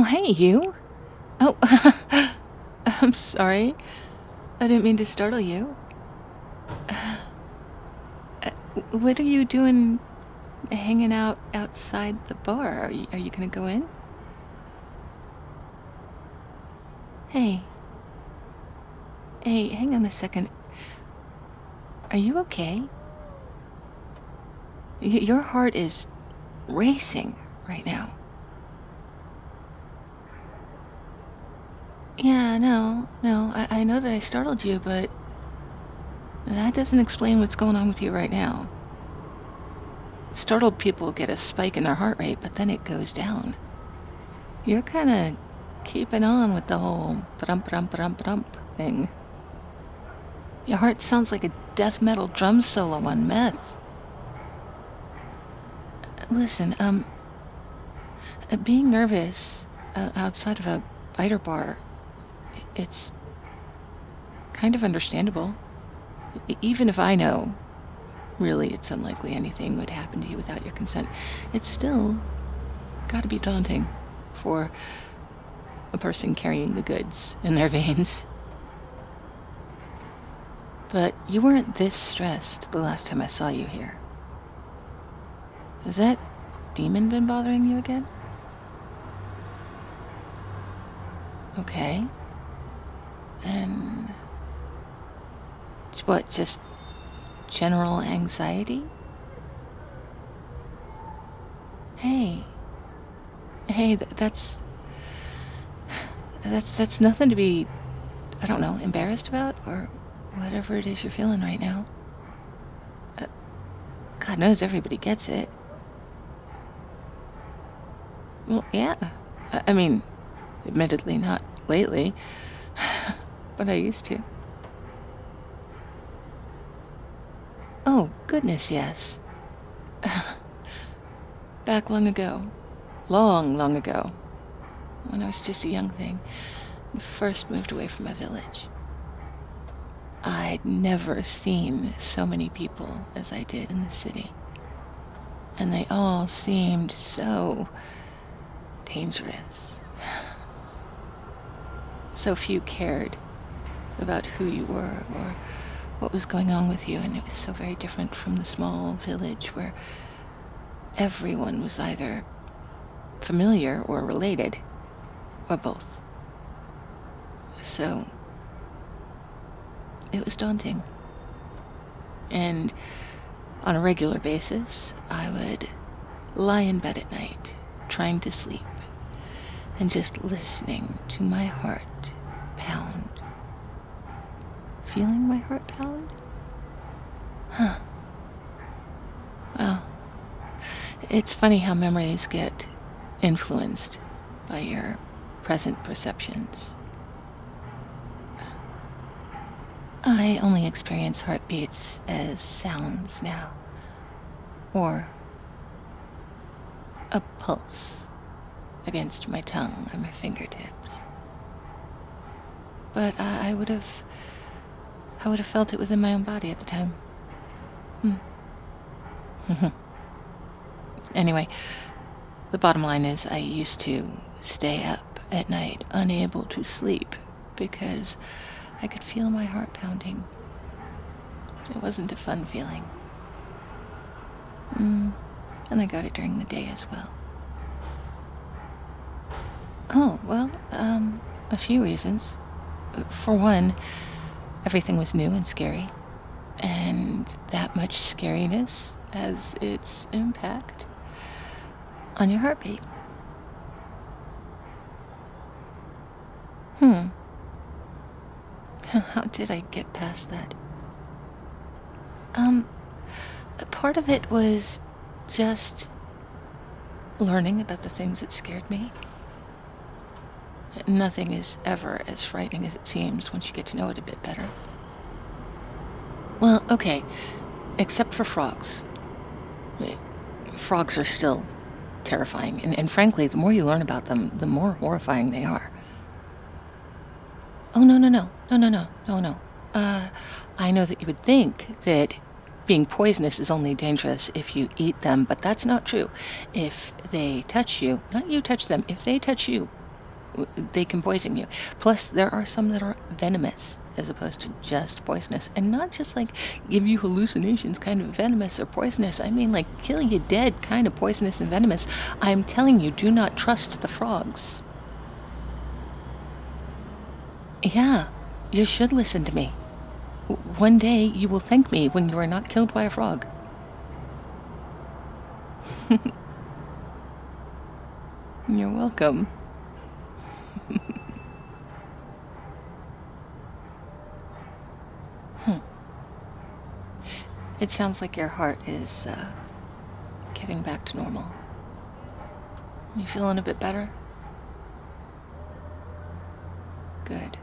hey, you. Oh, I'm sorry. I didn't mean to startle you. What are you doing hanging out outside the bar? Are you gonna go in? Hey. Hey, hang on a second. Are you okay? Your heart is racing right now. Yeah, no. I know that I startled you, but that doesn't explain what's going on with you right now. Startled people get a spike in their heart rate, but then it goes down. You're kind of keeping on with the whole brump thing. Your heart sounds like a death metal drum solo on meth. Listen, being nervous outside of a biter bar, it's kind of understandable. Even if I know, really, it's unlikely anything would happen to you without your consent, it's still gotta be daunting for a person carrying the goods in their veins. But you weren't this stressed the last time I saw you here. Has that demon been bothering you again? Okay. And what, just general anxiety? Hey, that's nothing to be, I don't know, embarrassed about, or whatever it is you're feeling right now. God knows everybody gets it. Well, yeah. I mean, admittedly not lately, but I used to. Oh, goodness, yes. Back long ago. Long ago. When I was just a young thing. And first moved away from my village. I'd never seen so many people as I did in the city. And they all seemed so dangerous. So few cared about who you were or what was going on with you, and it was so very different from the small village where everyone was either familiar or related, or both. So it was daunting. And on a regular basis, I would lie in bed at night, trying to sleep, and just listening to my heart pound. Feeling my heart pound? Huh. Well, it's funny how memories get influenced by your present perceptions. I only experience heartbeats as sounds now. Or a pulse against my tongue or my fingertips. But I would have felt it within my own body at the time. Anyway, the bottom line is I used to stay up at night, unable to sleep, because I could feel my heart pounding. It wasn't a fun feeling. And I got it during the day as well. Oh, well, a few reasons. For one, everything was new and scary, and that much scariness has its impact on your heartbeat. How did I get past that? Part of it was just learning about the things that scared me. Nothing is ever as frightening as it seems once you get to know it a bit better. Well, okay, except for frogs. Frogs are still terrifying, and frankly, the more you learn about them, the more horrifying they are. Oh, no. I know that you would think that being poisonous is only dangerous if you eat them, but that's not true. If they touch you, not you touch them, if they touch you, They can poison you. Plus, there are some that are venomous as opposed to just poisonous. And not just like give you hallucinations kind of venomous or poisonous. I mean like kill you dead kind of poisonous and venomous. I'm telling you, do not trust the frogs. Yeah, you should listen to me. One day you will thank me when you are not killed by a frog. You're welcome. It sounds like your heart is getting back to normal. You feeling a bit better? Good.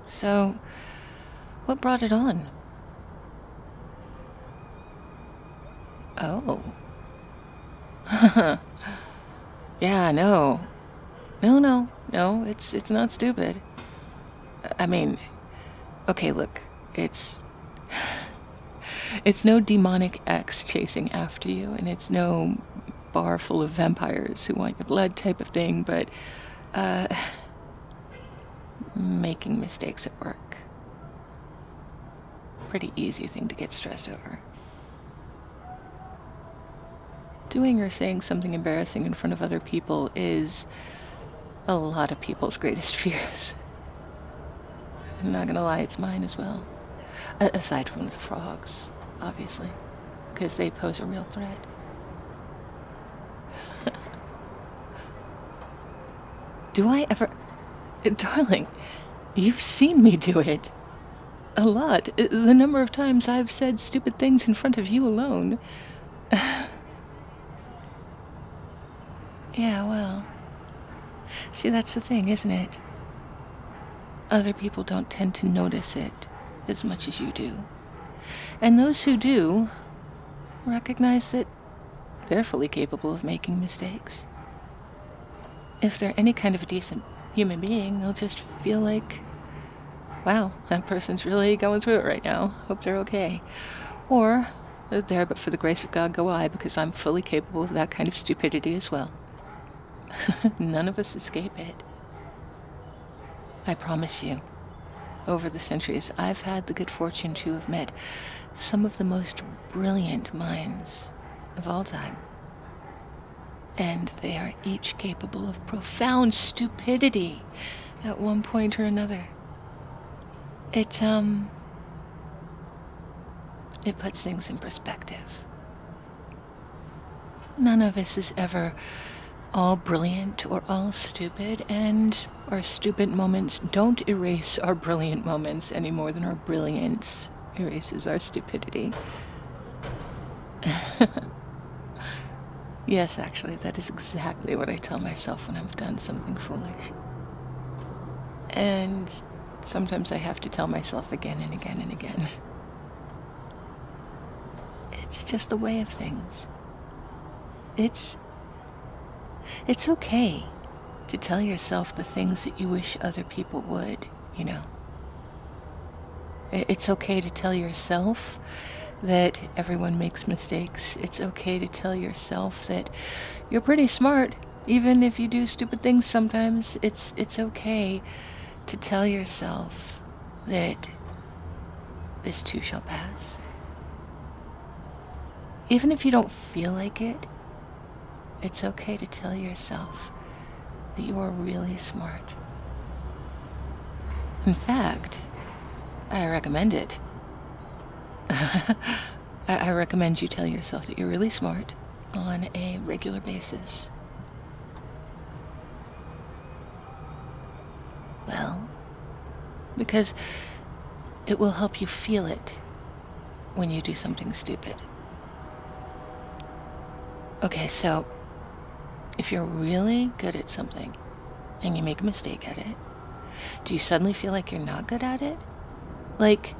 So, what brought it on? Oh. Yeah, no. No, it's not stupid. I mean, okay, look, it's no demonic ex chasing after you, and it's no bar full of vampires who want your blood type of thing, but, making mistakes at work. Pretty easy thing to get stressed over. Doing or saying something embarrassing in front of other people is a lot of people's greatest fears. I'm not gonna lie, it's mine as well. Aside from the frogs, obviously, because they pose a real threat. Do I ever... Darling, you've seen me do it. A lot. The number of times I've said stupid things in front of you alone. Yeah, well... See, that's the thing, isn't it? Other people don't tend to notice it as much as you do. And those who do recognize that they're fully capable of making mistakes. If they're any kind of a decent human being, they'll just feel like, wow, that person's really going through it right now. Hope they're okay. Or, there but for the grace of God go I, because I'm fully capable of that kind of stupidity as well. None of us escape it. I promise you, over the centuries, I've had the good fortune to have met some of the most brilliant minds of all time. And they are each capable of profound stupidity at one point or another. It puts things in perspective. None of us is ever all brilliant or all stupid, and our stupid moments don't erase our brilliant moments any more than our brilliance erases our stupidity. Yes, actually, that is exactly what I tell myself when I've done something foolish. And sometimes I have to tell myself again and again and again. It's just the way of things. It's okay to tell yourself the things that you wish other people would, you know. It's okay to tell yourself that everyone makes mistakes. It's okay to tell yourself that you're pretty smart, even if you do stupid things sometimes. It's okay to tell yourself that this too shall pass. Even if you don't feel like it, it's okay to tell yourself that you are really smart. In fact, I recommend it. I recommend you tell yourself that you're really smart on a regular basis. Well, because it will help you feel it when you do something stupid. Okay, so if you're really good at something and you make a mistake at it, do you suddenly feel like you're not good at it? Like,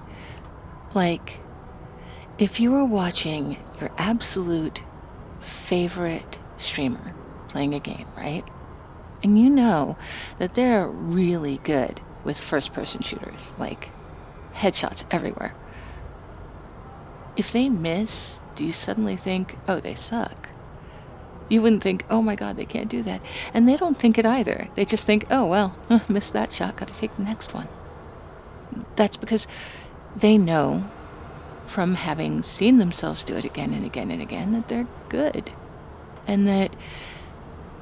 if you were watching your absolute favorite streamer playing a game, right? And you know that they're really good with first-person shooters, like headshots everywhere. If they miss, do you suddenly think, oh, they suck? You wouldn't think, oh my God, they can't do that. And they don't think it either. They just think, oh, well, missed that shot, got to take the next one. That's because they know from having seen themselves do it again and again and again that they're good. And that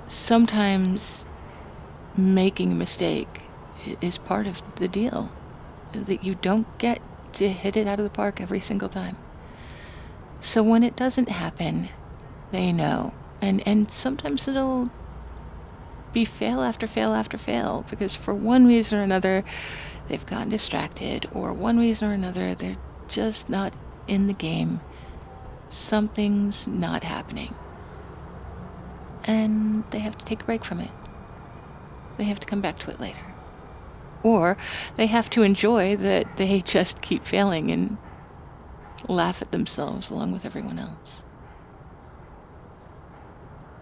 sometimes making a mistake is part of the deal. That you don't get to hit it out of the park every single time. So when it doesn't happen, they know. And sometimes it'll be fail after fail after fail, because for one reason or another, they've gotten distracted, or one reason or another, they're just not in the game. Something's not happening. And they have to take a break from it. They have to come back to it later. Or they have to enjoy that they just keep failing and laugh at themselves along with everyone else.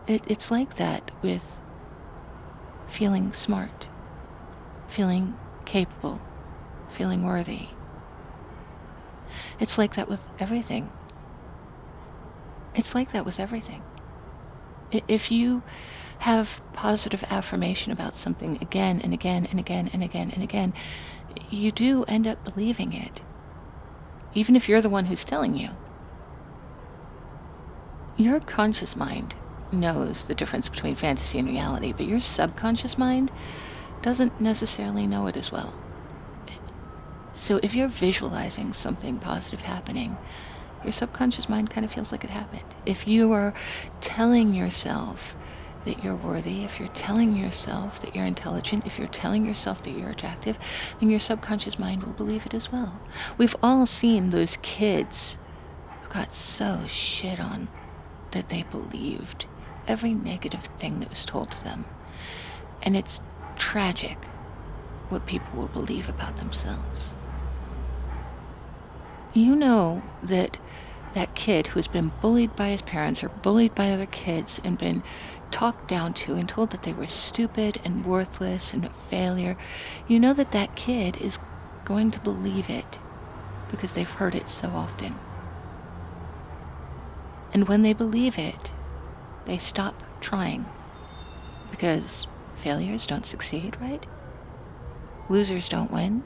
It's like that with feeling smart, feeling capable, feeling worthy. It's like that with everything. It's like that with everything. If you have positive affirmation about something again and again and again and again and again, you do end up believing it, even if you're the one who's telling you. Your conscious mind knows the difference between fantasy and reality, but your subconscious mind doesn't necessarily know it as well. So if you're visualizing something positive happening, your subconscious mind kind of feels like it happened. If you are telling yourself that you're worthy, if you're telling yourself that you're intelligent, if you're telling yourself that you're attractive, then your subconscious mind will believe it as well. We've all seen those kids who got so shit on that they believed every negative thing that was told to them. And it's tragic what people will believe about themselves. You know that kid who's been bullied by his parents or bullied by other kids and been talked down to and told that they were stupid and worthless and a failure, you know that kid is going to believe it because they've heard it so often. And when they believe it, they stop trying, because failures don't succeed, right? Losers don't win,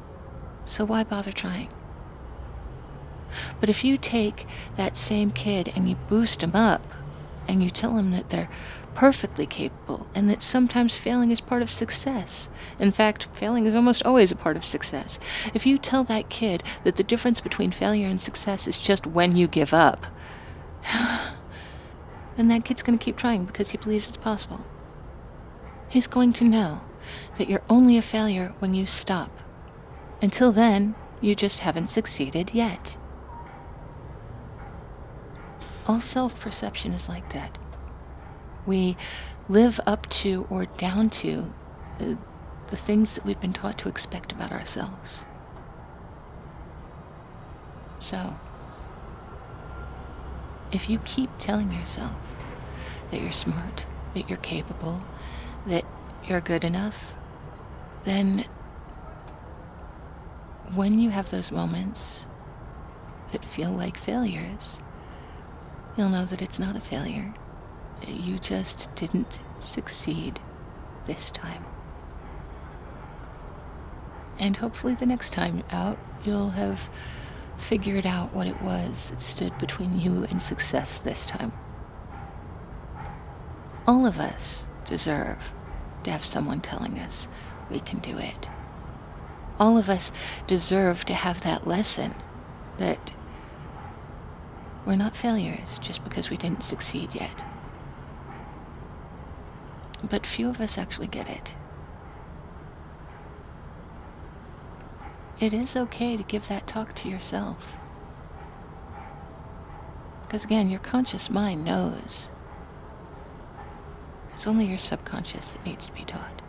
so why bother trying? But if you take that same kid and you boost them up, and you tell them that they're perfectly capable, and that sometimes failing is part of success. In fact, failing is almost always a part of success. If you tell that kid that the difference between failure and success is just when you give up, then that kid's going to keep trying because he believes it's possible. He's going to know that you're only a failure when you stop. Until then, you just haven't succeeded yet. All self-perception is like that. We live up to or down to the things that we've been taught to expect about ourselves. So, if you keep telling yourself that you're smart, that you're capable, that you're good enough, then when you have those moments that feel like failures, you'll know that it's not a failure. You just didn't succeed this time. And hopefully the next time out, you'll have figured out what it was that stood between you and success this time. All of us deserve to have someone telling us we can do it. All of us deserve to have that lesson that we're not failures just because we didn't succeed yet. But few of us actually get it. It is okay to give that talk to yourself. Because again, your conscious mind knows. It's only your subconscious that needs to be taught.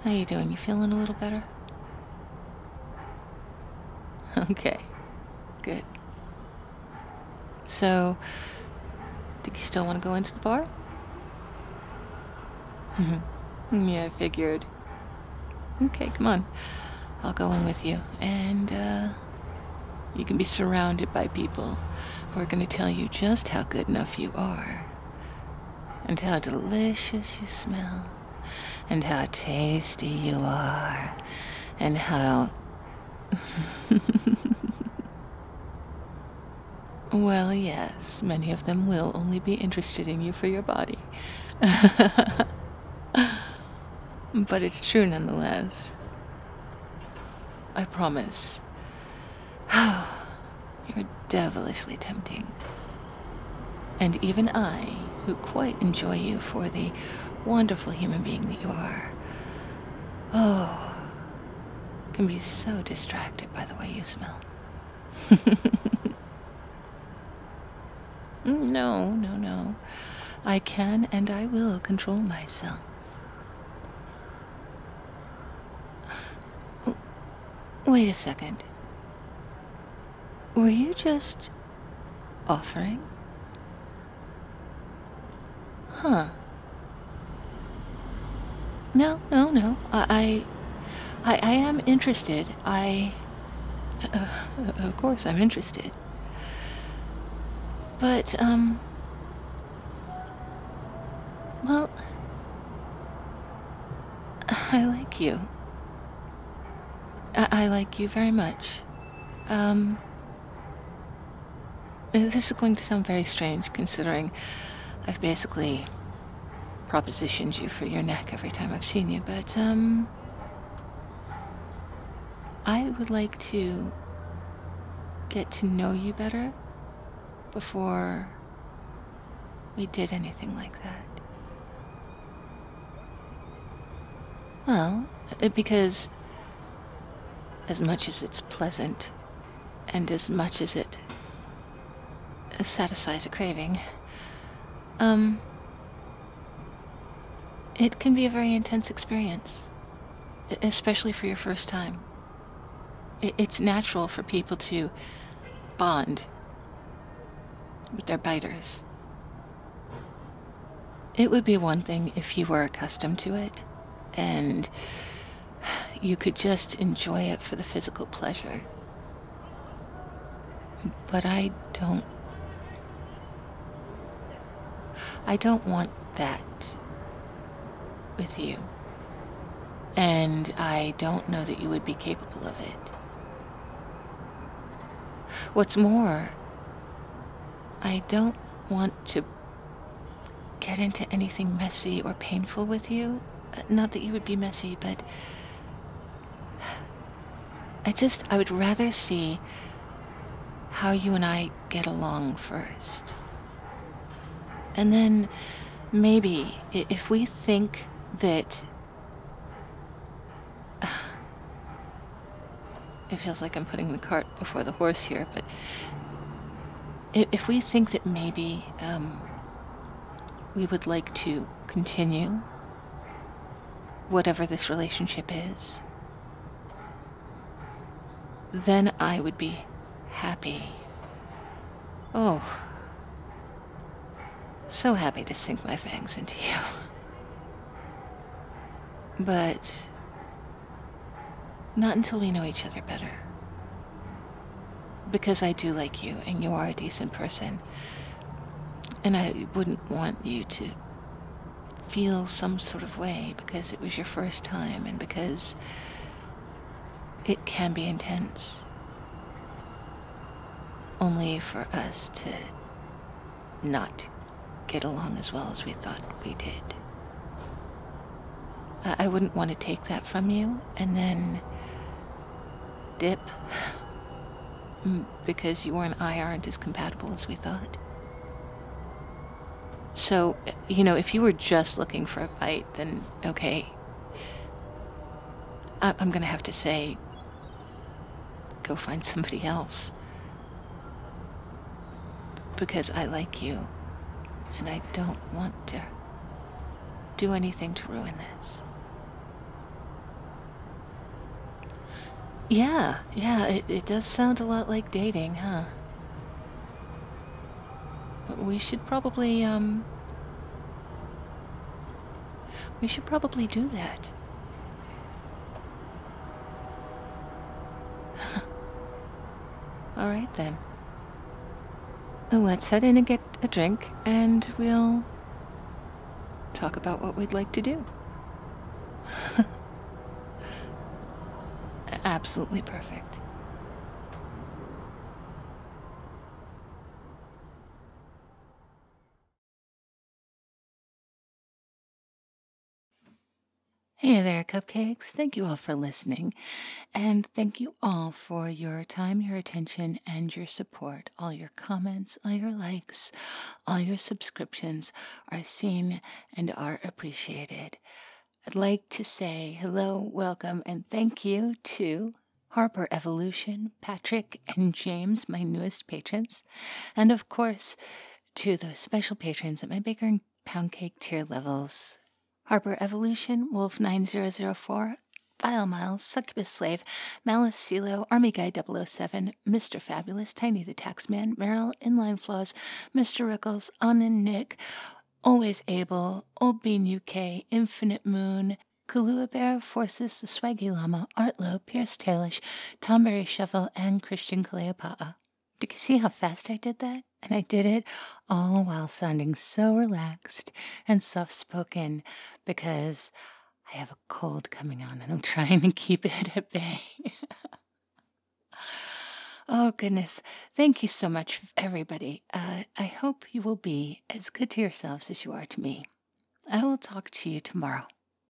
How you doing? You feeling a little better? Okay, good. So, do you still want to go into the bar? Yeah, I figured. Okay, come on. I'll go in with you, and you can be surrounded by people We're gonna tell you just how good enough you are, and how delicious you smell, and how tasty you are, and how... Well, yes, many of them will only be interested in you for your body. But it's true nonetheless. I promise. You're devilishly tempting. And even I, who quite enjoy you for the wonderful human being that you are, can be so distracted by the way you smell. No, no, no. I can and I will control myself. Oh, wait a second. Were you just offering? Huh. No, no, no. I am interested. Of course I'm interested. But, well, I like you. I like you very much. This is going to sound very strange considering I've basically propositioned you for your neck every time I've seen you, but, I would like to get to know you better before we did anything like that. Well, because as much as it's pleasant and as much as it satisfies a craving, it can be a very intense experience, especially for your first time. It's natural for people to bond with their biters. It would be one thing if you were accustomed to it and you could just enjoy it for the physical pleasure. But I don't want that with you. And I don't know that you would be capable of it. What's more, I don't want to get into anything messy or painful with you. Not that you would be messy, but I would rather see how you and I get along first. And then maybe if we think that... It feels like I'm putting the cart before the horse here, but if we think that maybe we would like to continue whatever this relationship is, then I would be happy. Oh, so happy to sink my fangs into you. But not until we know each other better. Because I do like you, and you are a decent person. And I wouldn't want you to feel some sort of way because it was your first time and because it can be intense. Only for us to not get along as well as we thought we did. I wouldn't want to take that from you and then dip because you and I aren't as compatible as we thought. So, if you were just looking for a bite, then okay. I'm gonna have to say, go find somebody else. Because I like you, and I don't want to do anything to ruin this. Yeah, it does sound a lot like dating, huh? We should probably do that. All right then. Let's head in and get a drink, and we'll talk about what we'd like to do. Absolutely perfect. Hey there, cupcakes. Thank you all for listening. And thank you all for your time, your attention, and your support. All your comments, all your likes, all your subscriptions are seen and are appreciated. I'd like to say hello, welcome, and thank you to Harper Evolution, Patrick, and James, my newest patrons. And of course, to those special patrons at my Baker and Pound Cake tier levels. Harper Evolution, Wolf 9004, Vile Miles, Succubus Slave, Malice CeeLo, Army Guy 007, Mr. Fabulous, Tiny the Taxman, Meryl, Inline Flaws, Mr. Rickles, Annen Nick, Always Able, Old Bean UK, Infinite Moon, Kalua Bear, Forces, the Swaggy Llama, Artlow, Pierce Tailish, Tomberry Shovel, and Christian Cleopatra. Did you see how fast I did that? And I did it all while sounding so relaxed and soft spoken because I have a cold coming on and I'm trying to keep it at bay. Oh, goodness. Thank you so much, everybody. I hope you will be as good to yourselves as you are to me. I will talk to you tomorrow.